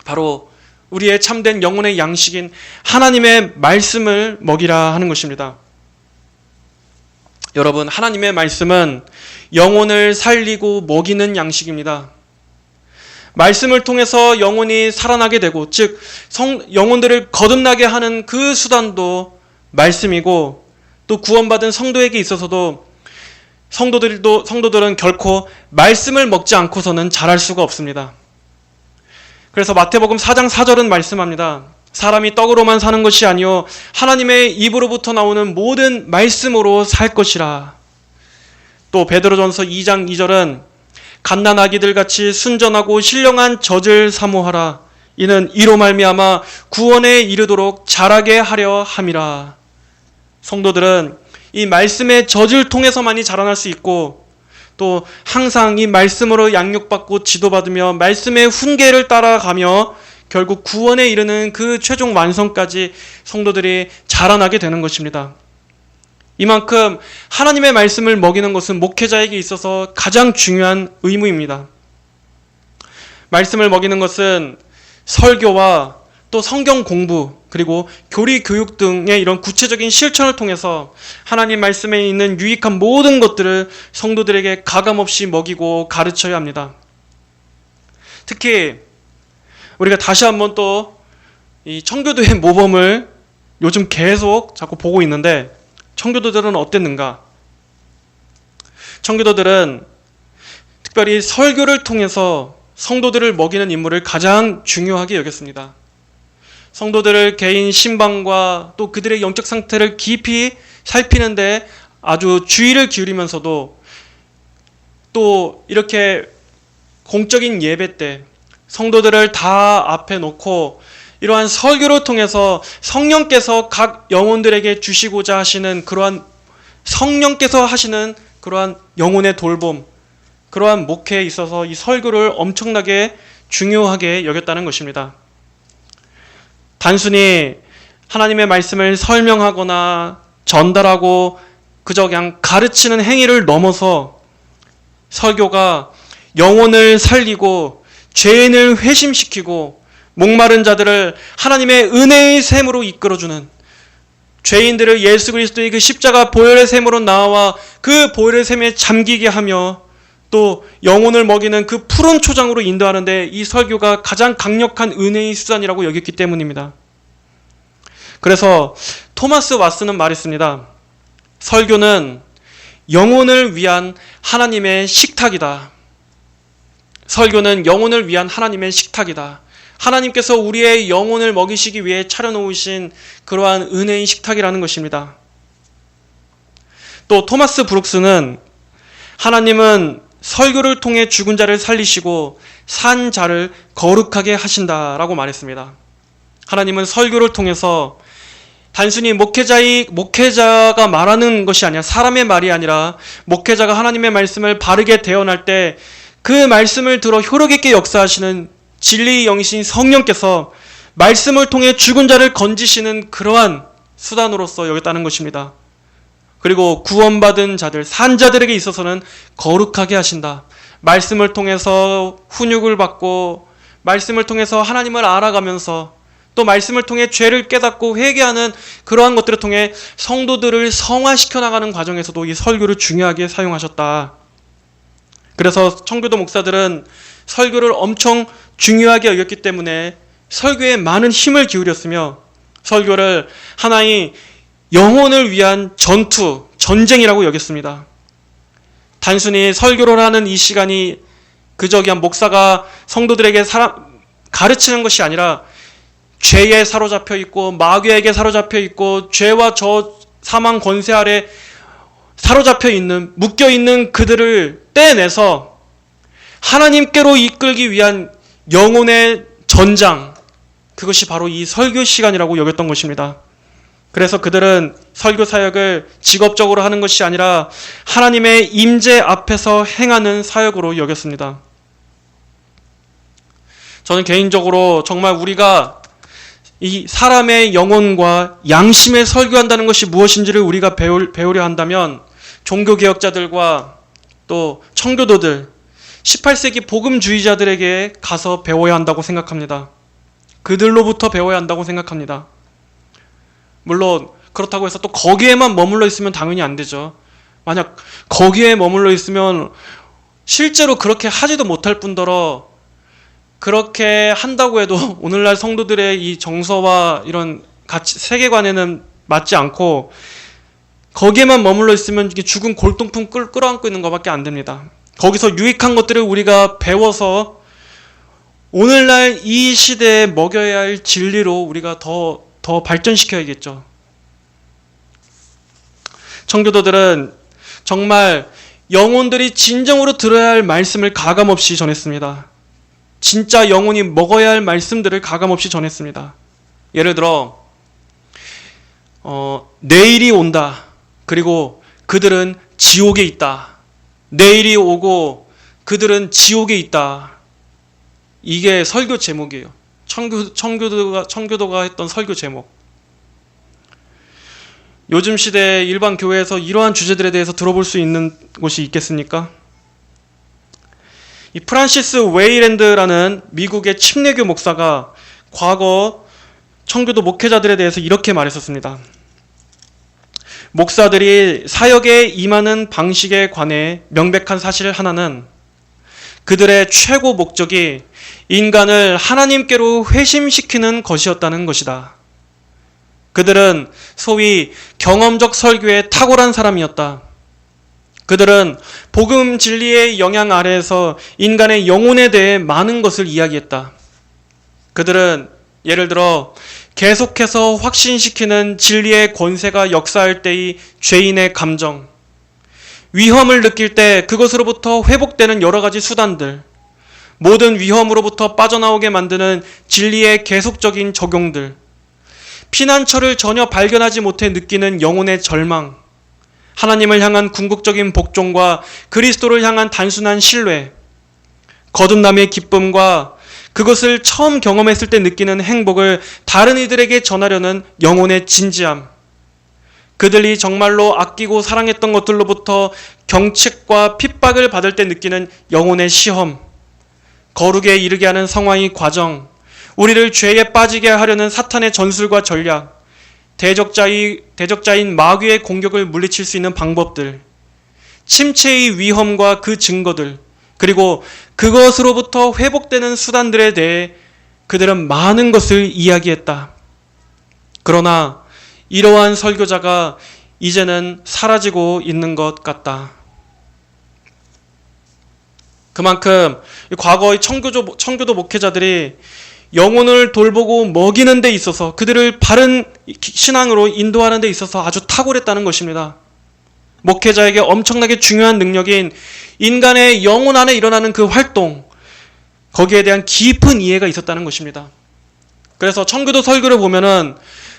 바로 우리의 참된 영혼의 양식인 하나님의 말씀을 먹이라 하는 것입니다. 여러분, 하나님의 말씀은 영혼을 살리고 먹이는 양식입니다. 말씀을 통해서 영혼이 살아나게 되고, 즉 영혼들을 거듭나게 하는 그 수단도 말씀이고, 또 구원받은 성도에게 있어서도 성도들은 결코 말씀을 먹지 않고서는 자랄 수가 없습니다. 그래서 마태복음 4장 4절은 말씀합니다. 사람이 떡으로만 사는 것이 아니요 하나님의 입으로부터 나오는 모든 말씀으로 살 것이라. 또 베드로전서 2장 2절은 갓난아기들 같이 순전하고 신령한 젖을 사모하라. 이는 이로 말미암아 구원에 이르도록 자라게 하려 함이라. 성도들은 이 말씀의 젖을 통해서만이 자라날 수 있고, 또 항상 이 말씀으로 양육받고 지도받으며 말씀의 훈계를 따라가며 결국 구원에 이르는 그 최종 완성까지 성도들이 자라나게 되는 것입니다. 이만큼 하나님의 말씀을 먹이는 것은 목회자에게 있어서 가장 중요한 의무입니다. 말씀을 먹이는 것은 설교와 또 성경 공부, 그리고 교리 교육 등의 이런 구체적인 실천을 통해서 하나님 말씀에 있는 유익한 모든 것들을 성도들에게 가감없이 먹이고 가르쳐야 합니다. 특히 우리가 다시 한번 또 이 청교도의 모범을 요즘 계속 자꾸 보고 있는데, 청교도들은 어땠는가? 청교도들은 특별히 설교를 통해서 성도들을 먹이는 임무를 가장 중요하게 여겼습니다. 성도들을 개인 신방과 또 그들의 영적 상태를 깊이 살피는데 아주 주의를 기울이면서도, 또 이렇게 공적인 예배 때 성도들을 다 앞에 놓고 이러한 설교를 통해서 성령께서 각 영혼들에게 주시고자 하시는 그러한, 성령께서 하시는 그러한 영혼의 돌봄, 그러한 목회에 있어서 이 설교를 엄청나게 중요하게 여겼다는 것입니다. 단순히 하나님의 말씀을 설명하거나 전달하고 그저 그냥 가르치는 행위를 넘어서 설교가 영혼을 살리고 죄인을 회심시키고 목마른 자들을 하나님의 은혜의 샘으로 이끌어주는, 죄인들을 예수 그리스도의 그 십자가 보혈의 샘으로 나와 그 보혈의 샘에 잠기게 하며 또 영혼을 먹이는 그 푸른 초장으로 인도하는데 이 설교가 가장 강력한 은혜의 수단이라고 여겼기 때문입니다. 그래서 토마스 왓슨은 말했습니다. 설교는 영혼을 위한 하나님의 식탁이다. 설교는 영혼을 위한 하나님의 식탁이다. 하나님께서 우리의 영혼을 먹이시기 위해 차려놓으신 그러한 은혜의 식탁이라는 것입니다. 또 토마스 브룩스는 하나님은 설교를 통해 죽은 자를 살리시고 산 자를 거룩하게 하신다라고 말했습니다. 하나님은 설교를 통해서 단순히 목회자가 말하는 것이 아니라, 사람의 말이 아니라 목회자가 하나님의 말씀을 바르게 대언할 때 그 말씀을 들어 효력 있게 역사하시는 진리의 영이신 성령께서 말씀을 통해 죽은 자를 건지시는 그러한 수단으로서 여겼다는 것입니다. 그리고 구원받은 자들, 산자들에게 있어서는 거룩하게 하신다. 말씀을 통해서 훈육을 받고 말씀을 통해서 하나님을 알아가면서 또 말씀을 통해 죄를 깨닫고 회개하는 그러한 것들을 통해 성도들을 성화시켜 나가는 과정에서도 이 설교를 중요하게 사용하셨다. 그래서 청교도 목사들은 설교를 엄청 중요하게 여겼기 때문에 설교에 많은 힘을 기울였으며, 설교를 하나의 영혼을 위한 전쟁이라고 여겼습니다. 단순히 설교를 하는 이 시간이 그저 그냥 목사가 성도들에게 가르치는 것이 아니라 죄에 사로잡혀 있고 마귀에게 사로잡혀 있고 죄와 저 사망 권세 아래 사로잡혀 있는, 묶여 있는 그들을 떼내서 하나님께로 이끌기 위한 영혼의 전장, 그것이 바로 이 설교 시간이라고 여겼던 것입니다. 그래서 그들은 설교 사역을 직업적으로 하는 것이 아니라 하나님의 임재 앞에서 행하는 사역으로 여겼습니다. 저는 개인적으로 정말 우리가 이 사람의 영혼과 양심에 설교한다는 것이 무엇인지를 우리가 배우려 한다면 종교개혁자들과 또 청교도들, 18세기 복음주의자들에게 가서 배워야 한다고 생각합니다. 그들로부터 배워야 한다고 생각합니다. 물론 그렇다고 해서 또 거기에만 머물러 있으면 당연히 안 되죠. 만약 거기에 머물러 있으면 실제로 그렇게 하지도 못할 뿐더러, 그렇게 한다고 해도 오늘날 성도들의 이 정서와 이런 세계관에는 맞지 않고 거기에만 머물러 있으면 이게 죽은 골동품 끌어안고 있는 것밖에 안 됩니다. 거기서 유익한 것들을 우리가 배워서 오늘날 이 시대에 먹여야 할 진리로 우리가 더 발전시켜야겠죠. 청교도들은 정말 영혼들이 진정으로 들어야 할 말씀을 가감없이 전했습니다. 진짜 영혼이 먹어야 할 말씀들을 가감없이 전했습니다. 예를 들어 내일이 온다. 그리고 그들은 지옥에 있다. 내일이 오고 그들은 지옥에 있다. 이게 설교 제목이에요. 청교도가 했던 설교 제목. 요즘 시대 일반 교회에서 이러한 주제들에 대해서 들어볼 수 있는 곳이 있겠습니까? 이 프란시스 웨이랜드라는 미국의 침례교 목사가 과거 청교도 목회자들에 대해서 이렇게 말했었습니다. 목사들이 사역에 임하는 방식에 관해 명백한 사실 하나는 그들의 최고 목적이 인간을 하나님께로 회심시키는 것이었다는 것이다. 그들은 소위 경험적 설교에 탁월한 사람이었다. 그들은 복음 진리의 영향 아래에서 인간의 영혼에 대해 많은 것을 이야기했다. 그들은 예를 들어 계속해서 확신시키는 진리의 권세가 역사할 때의 죄인의 감정, 위험을 느낄 때 그것으로부터 회복되는 여러 가지 수단들, 모든 위험으로부터 빠져나오게 만드는 진리의 계속적인 적용들, 피난처를 전혀 발견하지 못해 느끼는 영혼의 절망, 하나님을 향한 궁극적인 복종과 그리스도를 향한 단순한 신뢰, 거듭남의 기쁨과 그것을 처음 경험했을 때 느끼는 행복을 다른 이들에게 전하려는 영혼의 진지함, 그들이 정말로 아끼고 사랑했던 것들로부터 경책과 핍박을 받을 때 느끼는 영혼의 시험, 거룩에 이르게 하는 성화의 과정, 우리를 죄에 빠지게 하려는 사탄의 전술과 전략, 대적자인 마귀의 공격을 물리칠 수 있는 방법들, 침체의 위험과 그 증거들, 그리고 그것으로부터 회복되는 수단들에 대해 그들은 많은 것을 이야기했다. 그러나 이러한 설교자가 이제는 사라지고 있는 것 같다. 그만큼 과거의 청교도 목회자들이 영혼을 돌보고 먹이는 데 있어서 그들을 바른 신앙으로 인도하는 데 있어서 아주 탁월했다는 것입니다. 목회자에게 엄청나게 중요한 능력인 인간의 영혼 안에 일어나는 그 활동, 거기에 대한 깊은 이해가 있었다는 것입니다. 그래서 청교도 설교를 보면은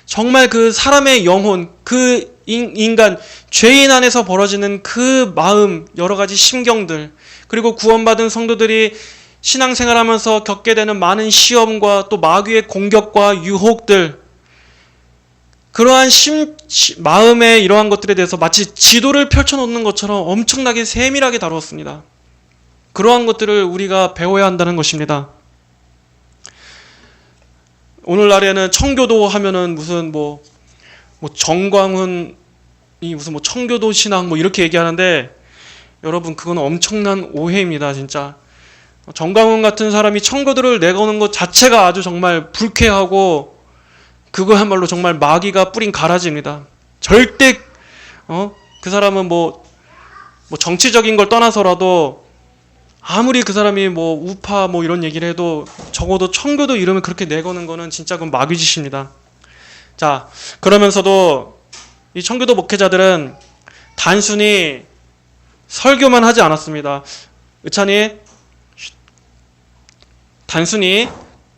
정말 그 사람의 영혼, 그 인간, 죄인 안에서 벌어지는 그 마음, 여러 가지 심경들, 그리고 구원받은 성도들이 신앙생활하면서 겪게 되는 많은 시험과 또 마귀의 공격과 유혹들, 그러한 마음의 이러한 것들에 대해서 마치 지도를 펼쳐놓는 것처럼 엄청나게 세밀하게 다루었습니다. 그러한 것들을 우리가 배워야 한다는 것입니다. 오늘날에는 청교도 하면은 무슨 정광훈이 무슨 청교도 신앙 이렇게 얘기하는데, 여러분 그건 엄청난 오해입니다. 진짜 정광훈 같은 사람이 청교도를 내거는 것 자체가 아주 정말 불쾌하고 그거야말로 정말 마귀가 뿌린 가라지입니다. 절대 그 사람은 정치적인 걸 떠나서라도 아무리 그 사람이 우파 이런 얘기를 해도 적어도 청교도 이름을 그렇게 내거는 거는 진짜 그건 마귀짓입니다. 자, 그러면서도 이 청교도 목회자들은 단순히 설교만 하지 않았습니다. 의찬이, 단순히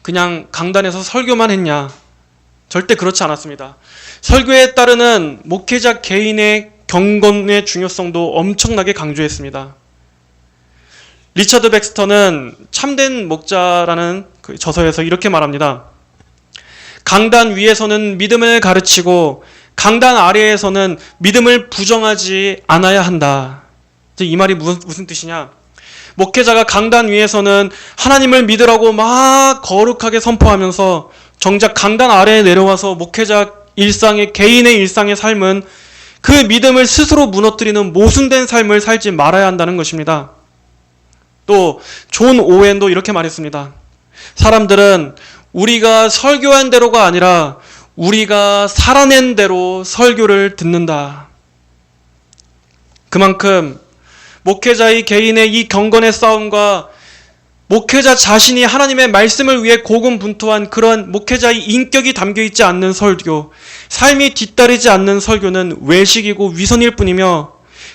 그냥 강단에서 설교만 했냐? 절대 그렇지 않았습니다. 설교에 따르는 목회자 개인의 경건의 중요성도 엄청나게 강조했습니다. 리처드 백스터는 참된 목자라는 그 저서에서 이렇게 말합니다. 강단 위에서는 믿음을 가르치고 강단 아래에서는 믿음을 부정하지 않아야 한다. 이 말이 무슨 뜻이냐? 목회자가 강단 위에서는 하나님을 믿으라고 막 거룩하게 선포하면서 정작 강단 아래에 내려와서 목회자 개인의 일상의 삶은 그 믿음을 스스로 무너뜨리는 모순된 삶을 살지 말아야 한다는 것입니다. 또 존 오웬도 이렇게 말했습니다. 사람들은 우리가 설교한 대로가 아니라 우리가 살아낸 대로 설교를 듣는다. 그만큼 목회자의 개인의 이 경건의 싸움과 목회자 자신이 하나님의 말씀을 위해 고군분투한 그런 목회자의 인격이 담겨있지 않는 설교, 삶이 뒤따르지 않는 설교는 외식이고 위선일 뿐이며,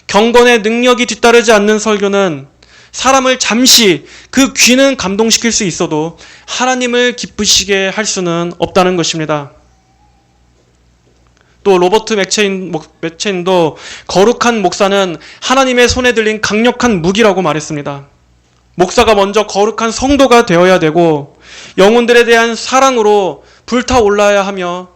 경건의 능력이 뒤따르지 않는 설교는 사람을 잠시 그 귀는 감동시킬 수 있어도 하나님을 기쁘시게 할 수는 없다는 것입니다. 또 로버트 맥체인도 거룩한 목사는 하나님의 손에 들린 강력한 무기라고 말했습니다. 목사가 먼저 거룩한 성도가 되어야 되고 영혼들에 대한 사랑으로 불타올라야 하며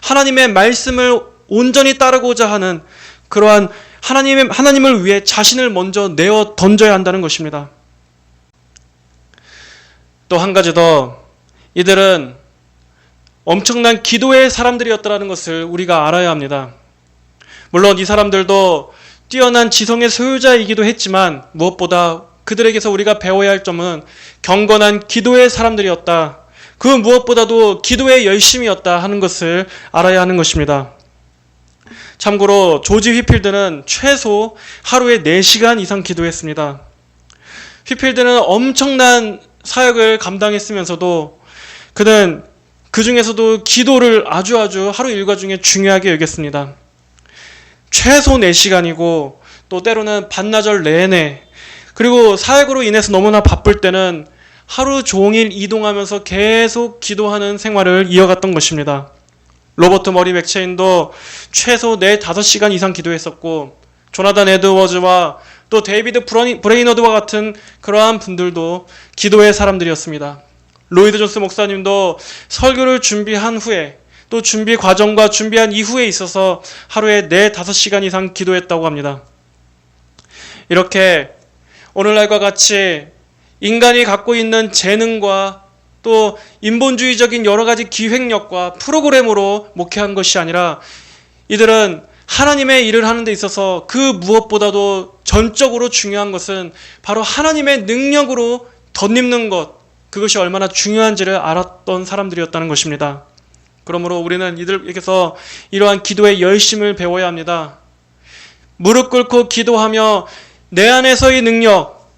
하나님의 말씀을 온전히 따르고자 하는 그러한 하나님을 위해 자신을 먼저 내어 던져야 한다는 것입니다. 또 한 가지 더, 이들은 엄청난 기도의 사람들이었다는 것을 우리가 알아야 합니다. 물론 이 사람들도 뛰어난 지성의 소유자이기도 했지만 무엇보다 그들에게서 우리가 배워야 할 점은 경건한 기도의 사람들이었다. 그 무엇보다도 기도의 열심이었다 하는 것을 알아야 하는 것입니다. 참고로 조지 휘필드는 최소 하루에 4시간 이상 기도했습니다. 휘필드는 엄청난 사역을 감당했으면서도 그는 그 중에서도 기도를 아주 하루 일과 중에 중요하게 여겼습니다. 최소 4시간이고 또 때로는 반나절 내내, 그리고 사역으로 인해서 너무나 바쁠 때는 하루 종일 이동하면서 계속 기도하는 생활을 이어갔던 것입니다. 로버트 머리 맥체인도 최소 4-5시간 이상 기도했었고, 조나단 에드워즈와 또 데이비드 브레이너드와 같은 그러한 분들도 기도의 사람들이었습니다. 로이드 존스 목사님도 설교를 준비한 후에 또 준비 과정과 준비한 이후에 있어서 하루에 4-5시간 이상 기도했다고 합니다. 이렇게 오늘날과 같이 인간이 갖고 있는 재능과 또 인본주의적인 여러 가지 기획력과 프로그램으로 목회한 것이 아니라 이들은 하나님의 일을 하는 데 있어서 그 무엇보다도 전적으로 중요한 것은 바로 하나님의 능력으로 덧입는 것, 그것이 얼마나 중요한지를 알았던 사람들이었다는 것입니다. 그러므로 우리는 이들에게서 이러한 기도의 열심을 배워야 합니다. 무릎 꿇고 기도하며 내 안에서의 능력,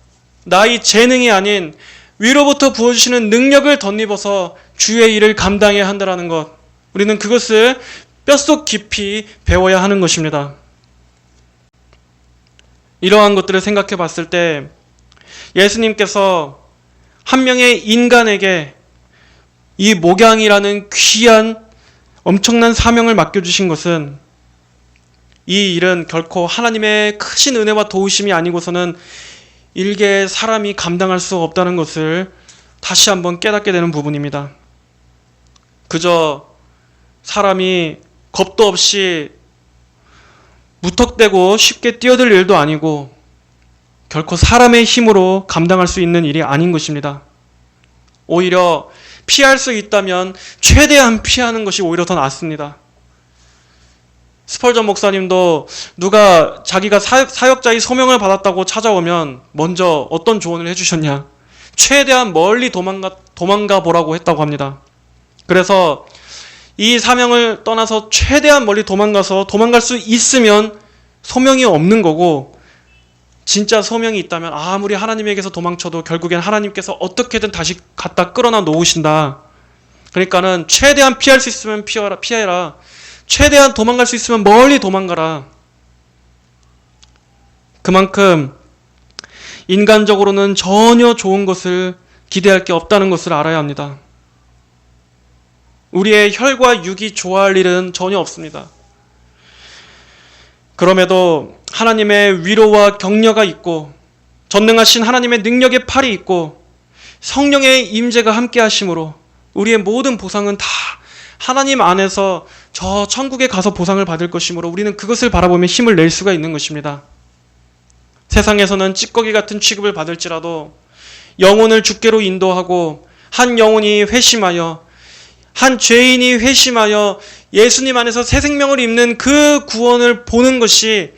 나의 재능이 아닌 위로부터 부어주시는 능력을 덧입어서 주의 일을 감당해야 한다는 것, 우리는 그것을 뼛속 깊이 배워야 하는 것입니다. 이러한 것들을 생각해 봤을 때 예수님께서 한 명의 인간에게 이 목양이라는 귀한 엄청난 사명을 맡겨주신 것은, 이 일은 결코 하나님의 크신 은혜와 도우심이 아니고서는 일개의 사람이 감당할 수 없다는 것을 다시 한번 깨닫게 되는 부분입니다. 그저 사람이 겁도 없이 무턱대고 쉽게 뛰어들 일도 아니고 결코 사람의 힘으로 감당할 수 있는 일이 아닌 것입니다. 오히려 피할 수 있다면 최대한 피하는 것이 오히려 더 낫습니다. 스펄전 목사님도 누가 자기가 사역자의 소명을 받았다고 찾아오면 먼저 어떤 조언을 해주셨냐? 최대한 멀리 도망가 보라고 했다고 합니다. 그래서 이 사명을 떠나서 최대한 멀리 도망갈 수 있으면 소명이 없는 거고, 진짜 소명이 있다면 아무리 하나님에게서 도망쳐도 결국엔 하나님께서 어떻게든 다시 갖다 끌어나 놓으신다. 그러니까는 최대한 피할 수 있으면 피해라. 최대한 도망갈 수 있으면 멀리 도망가라. 그만큼 인간적으로는 전혀 좋은 것을 기대할 게 없다는 것을 알아야 합니다. 우리의 혈과 육이 좋아할 일은 전혀 없습니다. 그럼에도 하나님의 위로와 격려가 있고 전능하신 하나님의 능력의 팔이 있고 성령의 임재가 함께 하심으로 우리의 모든 보상은 다 하나님 안에서 저 천국에 가서 보상을 받을 것이므로 우리는 그것을 바라보며 힘을 낼 수가 있는 것입니다. 세상에서는 찌꺼기 같은 취급을 받을지라도 영혼을 주께로 인도하고 한 영혼이 회심하여, 한 죄인이 회심하여 예수님 안에서 새 생명을 입는 그 구원을 보는 것이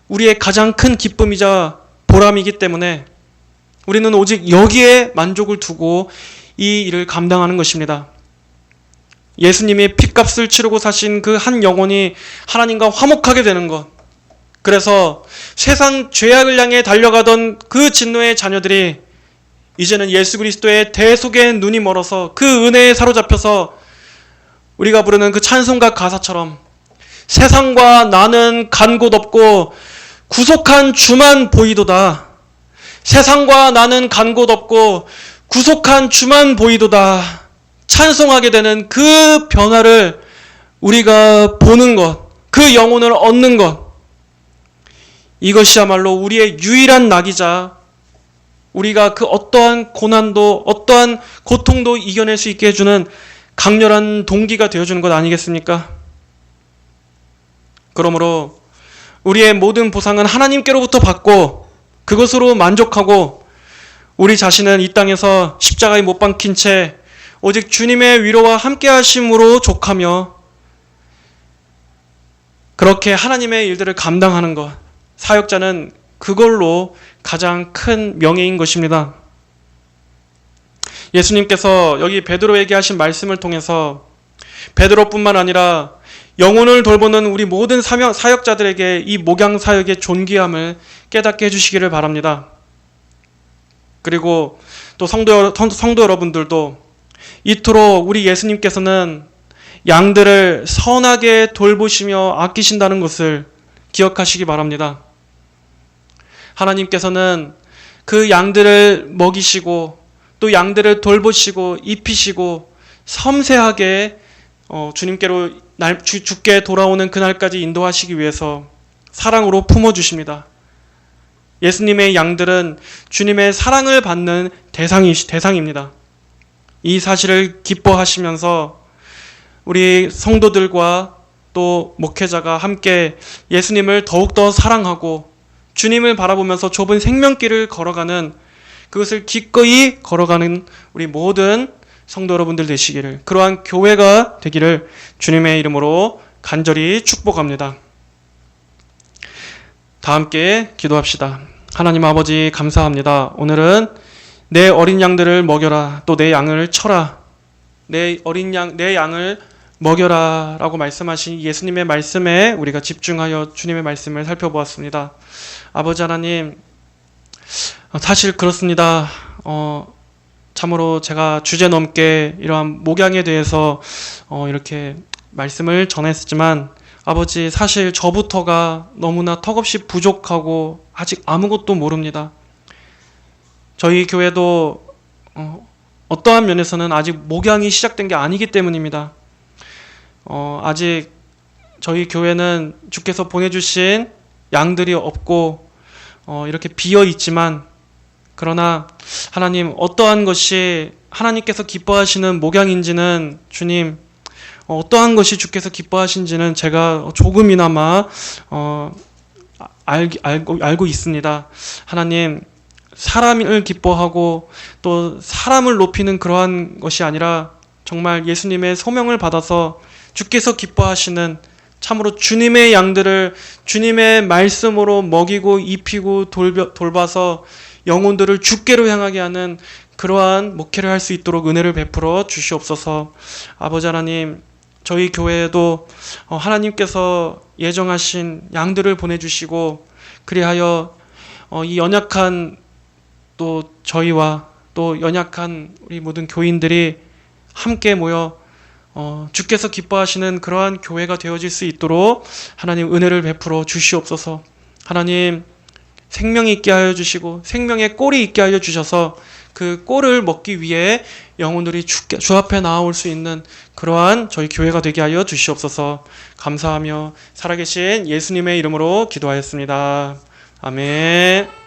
우리의 가장 큰 기쁨이자 보람이기 때문에 우리는 오직 여기에 만족을 두고 이 일을 감당하는 것입니다. 예수님이 핏값을 치르고 사신 그 한 영혼이 하나님과 화목하게 되는 것, 그래서 세상 죄악을 향해 달려가던 그 진노의 자녀들이 이제는 예수 그리스도의 대속의 눈이 멀어서 그 은혜에 사로잡혀서 우리가 부르는 그 찬송가 가사처럼 세상과 나는 간 곳 없고 구속한 주만 보이도다. 세상과 나는 간 곳 없고 구속한 주만 보이도다. 찬송하게 되는 그 변화를 우리가 보는 것, 그 영혼을 얻는 것, 이것이야말로 우리의 유일한 낙이자 우리가 그 어떠한 고난도 어떠한 고통도 이겨낼 수 있게 해주는 강렬한 동기가 되어주는 것 아니겠습니까? 그러므로 우리의 모든 보상은 하나님께로부터 받고 그것으로 만족하고 우리 자신은 이 땅에서 십자가에 못 박힌 채 오직 주님의 위로와 함께 하심으로 족하며 그렇게 하나님의 일들을 감당하는 것, 사역자는 그걸로 가장 큰 명예인 것입니다. 예수님께서 여기 베드로에게 하신 말씀을 통해서 베드로뿐만 아니라 영혼을 돌보는 우리 모든 사역자들에게 이 목양 사역의 존귀함을 깨닫게 해주시기를 바랍니다. 그리고 또 성도 여러분들도 이토록 우리 예수님께서는 양들을 선하게 돌보시며 아끼신다는 것을 기억하시기 바랍니다. 하나님께서는 그 양들을 먹이시고 또 양들을 돌보시고 입히시고 섬세하게 주님께로 주께 돌아오는 그날까지 인도하시기 위해서 사랑으로 품어주십니다. 예수님의 양들은 주님의 사랑을 받는 대상입니다. 이 사실을 기뻐하시면서 우리 성도들과 또 목회자가 함께 예수님을 더욱더 사랑하고 주님을 바라보면서 좁은 생명길을 걸어가는 그것을 기꺼이 걸어가는 우리 모든 성도 여러분들 되시기를, 그러한 교회가 되기를 주님의 이름으로 간절히 축복합니다. 다 함께 기도합시다. 하나님 아버지 감사합니다. 오늘은 내 어린 양들을 먹여라, 또 내 양을 쳐라, 내 양을 먹여라 라고 말씀하신 예수님의 말씀에 우리가 집중하여 주님의 말씀을 살펴보았습니다. 아버지 하나님, 사실 그렇습니다. 참으로 제가 주제넘게 이러한 목양에 대해서 이렇게 말씀을 전했지만 아버지, 사실 저부터가 너무나 턱없이 부족하고 아직 아무것도 모릅니다. 저희 교회도 어떠한 면에서는 아직 목양이 시작된 게 아니기 때문입니다. 아직 저희 교회는 주께서 보내주신 양들이 없고 이렇게 비어 있지만, 그러나 하나님, 어떠한 것이 하나님께서 기뻐하시는 목양인지는, 주님 어떠한 것이 주께서 기뻐하신지는 제가 조금이나마 알고 있습니다. 하나님, 사람을 기뻐하고 또 사람을 높이는 그러한 것이 아니라 정말 예수님의 소명을 받아서 주께서 기뻐하시는 참으로 주님의 양들을 주님의 말씀으로 먹이고 입히고 돌봐서 영혼들을 주께로 향하게 하는 그러한 목회를 할 수 있도록 은혜를 베풀어 주시옵소서. 아버지 하나님, 저희 교회에도 하나님께서 예정하신 양들을 보내주시고, 그리하여 이 연약한 또 저희와 또 연약한 우리 모든 교인들이 함께 모여 주께서 기뻐하시는 그러한 교회가 되어질 수 있도록 하나님 은혜를 베풀어 주시옵소서. 하나님, 생명이 있게 하여 주시고 생명의 꼴이 있게 하여 주셔서 그 꼴을 먹기 위해 영혼들이 주 앞에 나아올 수 있는 그러한 저희 교회가 되게 하여 주시옵소서. 감사하며 살아계신 예수님의 이름으로 기도하였습니다. 아멘.